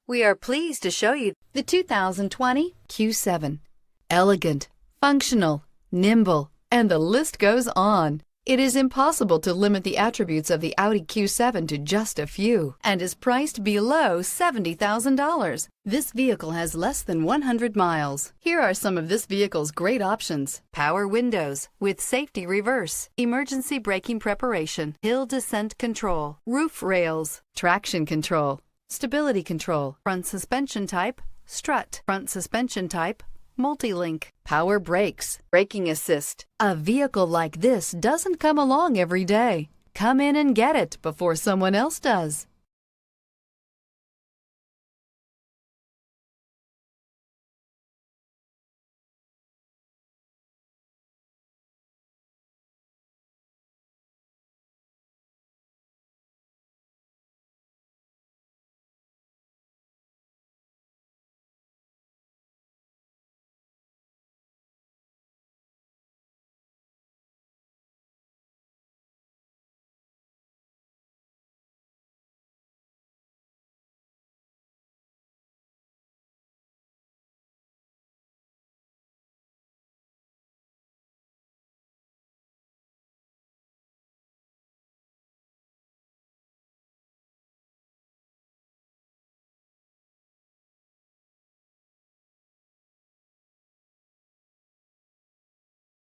We are pleased to show you the 2020 Q7. Elegant, functional, nimble, and the list goes on. It is impossible to limit the attributes of the Audi Q7 to just a few and is priced below $70,000. This vehicle has less than 100 miles. Here are some of this vehicle's great options: power windows with safety reverse, emergency braking preparation, hill descent control, roof rails, traction control, stability control, front suspension type, strut, front suspension type, multi-link, power brakes, braking assist. A vehicle like this doesn't come along every day. Come in and get it before someone else does.